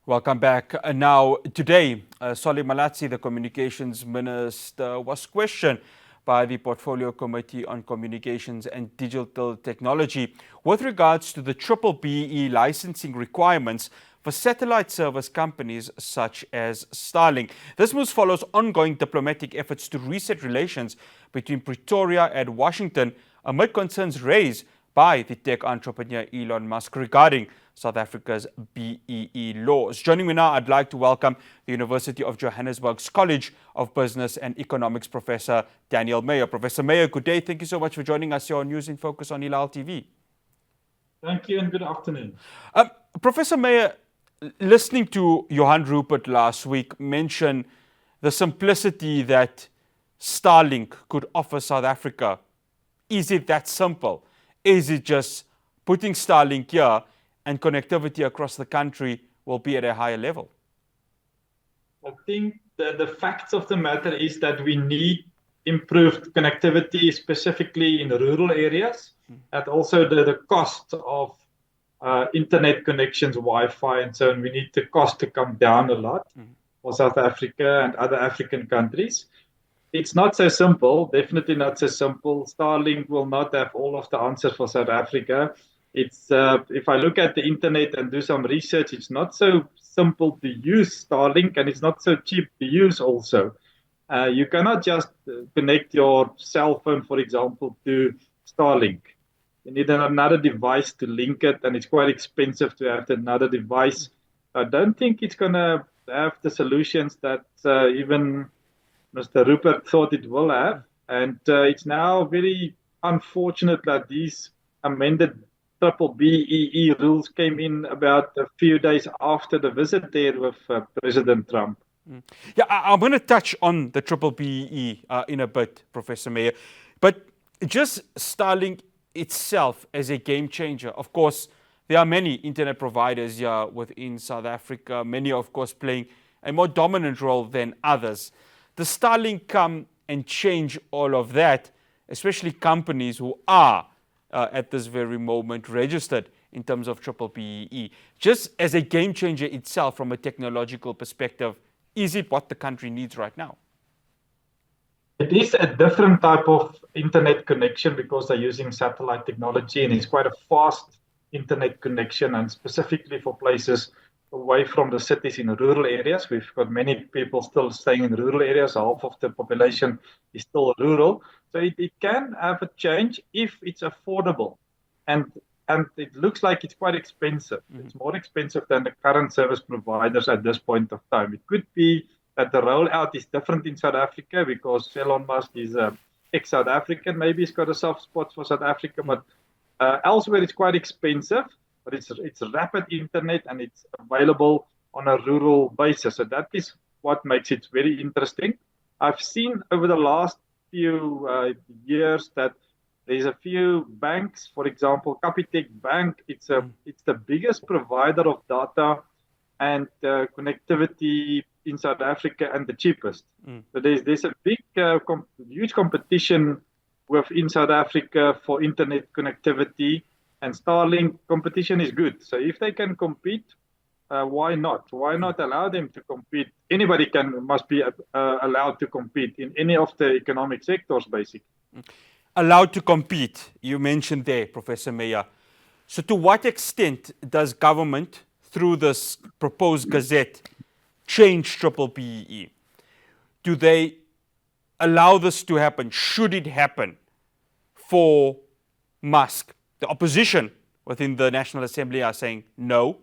Welcome back. Now, today, Solly Malatsi, the communications minister, was questioned by the Portfolio Committee on Communications and Digital Technology with regards to the Triple BE licensing requirements for satellite service companies such as Starlink. This move follows ongoing diplomatic efforts to reset relations between Pretoria and Washington amid concerns raised by the tech entrepreneur Elon Musk regarding South Africa's BEE laws. Joining me now, I'd like to welcome the University of Johannesburg's College of Business and Economics Professor Daniel Meyer. Professor Meyer, good day. Thank you so much for joining us here on News in Focus on Hilal TV. Thank you and good afternoon. Professor Meyer, listening to Johan Rupert last week mention the simplicity that Starlink could offer South Africa. Is it that simple? Is it just putting Starlink here and connectivity across the country will be at a higher level? I think the facts of the matter is that we need improved connectivity, specifically in rural areas, and also the cost of internet connections, Wi-Fi, and so on. We need the cost to come down a lot for South Africa and other African countries. It's not so simple, definitely not so simple. Starlink will not have all of the answers for South Africa. It's if I look at the internet and do some research, it's not so simple to use Starlink, and it's not so cheap to use also. You cannot just connect your cell phone, for example, to Starlink. You need another device to link it, and it's quite expensive to have another device. I don't think it's going to have the solutions that even Mr. Rupert thought it will have. And it's now very unfortunate that these amended Triple BEE rules came in about a few days after the visit there with President Trump. Yeah, I'm going to touch on the Triple BEE in a bit, Professor Meyer. But just Starlink itself as a game changer. Of course, there are many internet providers here within South Africa, many, of course, playing a more dominant role than others. Does Starlink come and change all of that, especially companies who are at this very moment registered in terms of Triple BEE? Just as a game changer itself from a technological perspective, is it what the country needs right now? It is a different type of internet connection because they're using satellite technology, and it's quite a fast internet connection, and specifically for places away from the cities in rural areas. We've got many people still staying in rural areas. Half of the population is still rural. So it can have a change if it's affordable. And it looks like it's quite expensive. It's more expensive than the current service providers at this point of time. It could be that the rollout is different in South Africa because Elon Musk is ex-South African. Maybe he's got a soft spot for South Africa, but elsewhere it's quite expensive. But it's rapid internet and it's available on a rural basis. So that is what makes it very interesting. I've seen over the last few years that there's a few banks, for example, Capitec Bank. It's the biggest provider of data and connectivity in South Africa and the cheapest. So there's a big, huge competition within South Africa for internet connectivity. And Starlink competition is good. So if they can compete, why not? Why not allow them to compete? Anybody must be allowed to compete in any of the economic sectors, basically. Allowed to compete, you mentioned there, Professor Meyer. So to what extent does government, through this proposed gazette, change Triple BEE? Do they allow this to happen? Should it happen for Musk? The opposition within the National Assembly are saying no,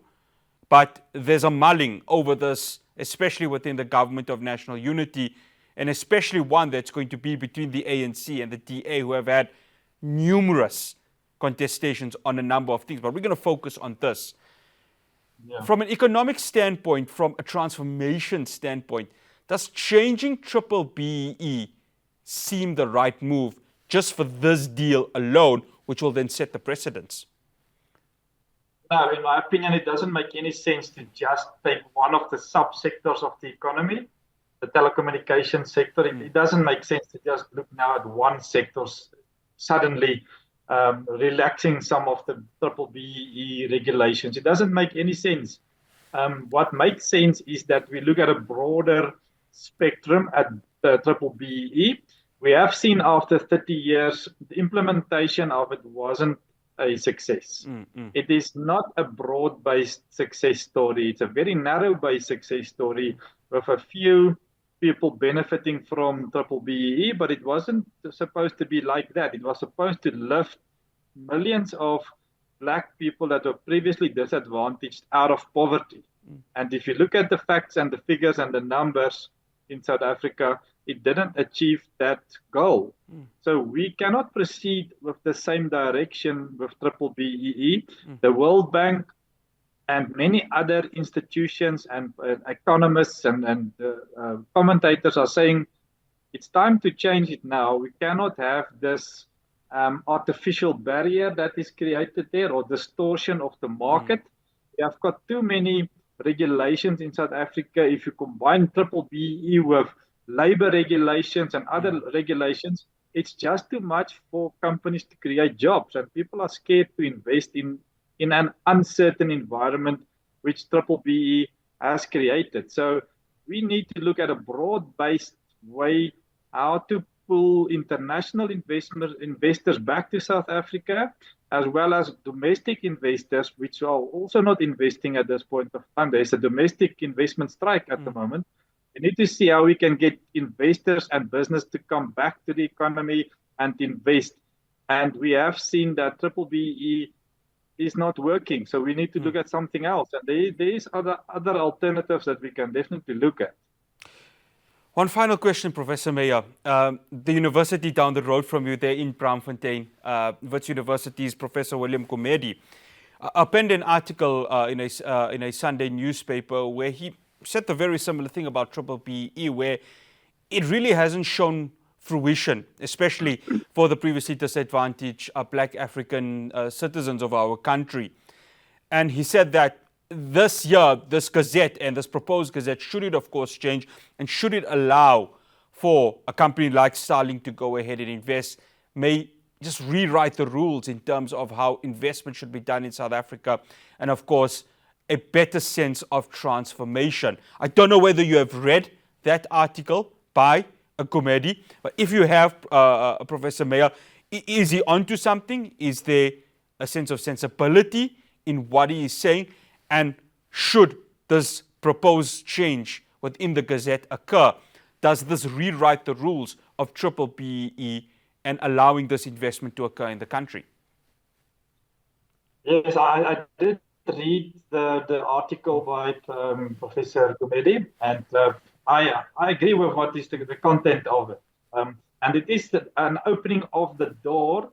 but there's a mulling over this, especially within the Government of National Unity, and especially one that's going to be between the ANC and the DA, who have had numerous contestations on a number of things. But we're going to focus on this. Yeah. From an economic standpoint, from a transformation standpoint, does changing Triple BEE seem the right move just for this deal alone, which will then set the precedence? No, in my opinion, it doesn't make any sense to just take one of the subsectors of the economy, the telecommunications sector. It doesn't make sense to just look now at one sector, suddenly relaxing some of the Triple BEE regulations. It doesn't make any sense. what makes sense is that we look at a broader spectrum at the triple BEE. We have seen after 30 years, the implementation of it wasn't a success. It is not a broad-based success story. It's a very narrow-based success story with a few people benefiting from triple BEE, but it wasn't supposed to be like that. It was supposed to lift millions of black people that were previously disadvantaged out of poverty. And if you look at the facts and the figures and the numbers in South Africa, it didn't achieve that goal. So we cannot proceed with the same direction with triple BEE. The World Bank and many other institutions and economists and commentators are saying it's time to change it now. We cannot have this artificial barrier that is created there or distortion of the market. We have got too many regulations in South Africa. If you combine triple BEE with labor regulations and other regulations, it's just too much for companies to create jobs, and people are scared to invest in an uncertain environment which triple BEE has created. So we need to look at a broad-based way how to pull international investors back to South Africa, as well as domestic investors, which are also not investing at this point of time. There's a domestic investment strike at the moment. We need to see how we can get investors and business to come back to the economy and invest. And we have seen that triple BEE is not working. So we need to look at something else. And there is other alternatives that we can definitely look at. One final question, Professor Meyer. The university down the road from you there in Braamfontein, Wits University's Professor William Gumede, penned an article in a Sunday newspaper where he said the very similar thing about triple BEE, where it really hasn't shown fruition, especially for the previously disadvantaged black African citizens of our country. And he said that this year, this gazette and this proposed gazette, should it of course change and should it allow for a company like Starlink to go ahead and invest, may just rewrite the rules in terms of how investment should be done in South Africa, and of course a better sense of transformation. I don't know whether you have read that article by Gumede, but if you have, Professor Meyer, is he onto something? Is there a sense of sensibility in what he is saying? And should this proposed change within the Gazette occur, does this rewrite the rules of triple BEE and allowing this investment to occur in the country? Yes, I did read the article by Professor Gumede, and I agree with what is the content of it. And it is an opening of the door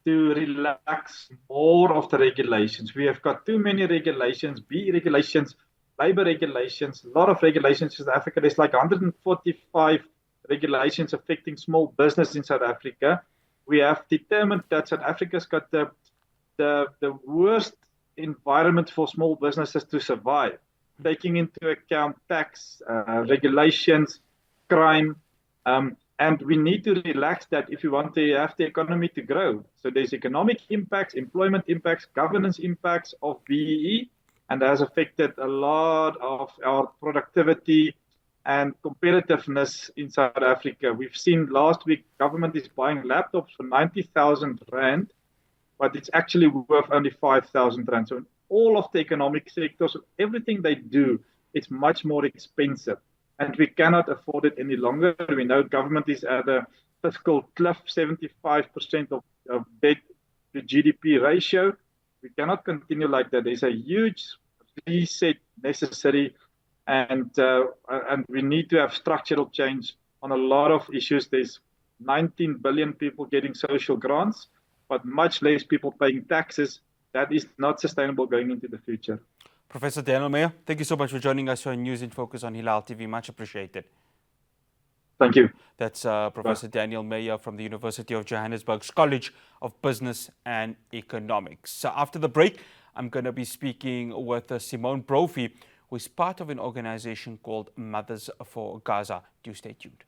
to relax more of the regulations. We have got too many regulations, BEE regulations, labor regulations, a lot of regulations in South Africa. There's like 145 regulations affecting small business in South Africa. We have determined that South Africa's got the worst environment for small businesses to survive, taking into account tax, regulations, crime, and we need to relax that if we want to have the economy to grow. So there's economic impacts, employment impacts, governance impacts of BEE, and has affected a lot of our productivity and competitiveness in South Africa. We've seen last week, government is buying laptops for 90,000 Rand, but it's actually worth only 5,000 Rand. So in all of the economic sectors, everything they do, it's much more expensive. And we cannot afford it any longer. We know government is at a fiscal cliff, 75% of debt to GDP ratio. We cannot continue like that. There's a huge reset necessary, and we need to have structural change on a lot of issues. There's 19 billion people getting social grants, but much less people paying taxes. That is not sustainable going into the future. Professor Daniel Meyer, thank you so much for joining us on News in Focus on Hilal TV. Much appreciated. Thank you. That's Professor Daniel Meyer from the University of Johannesburg's College of Business and Economics. So after the break, I'm going to be speaking with Simone Brophy, who is part of an organization called Mothers for Gaza. Do stay tuned.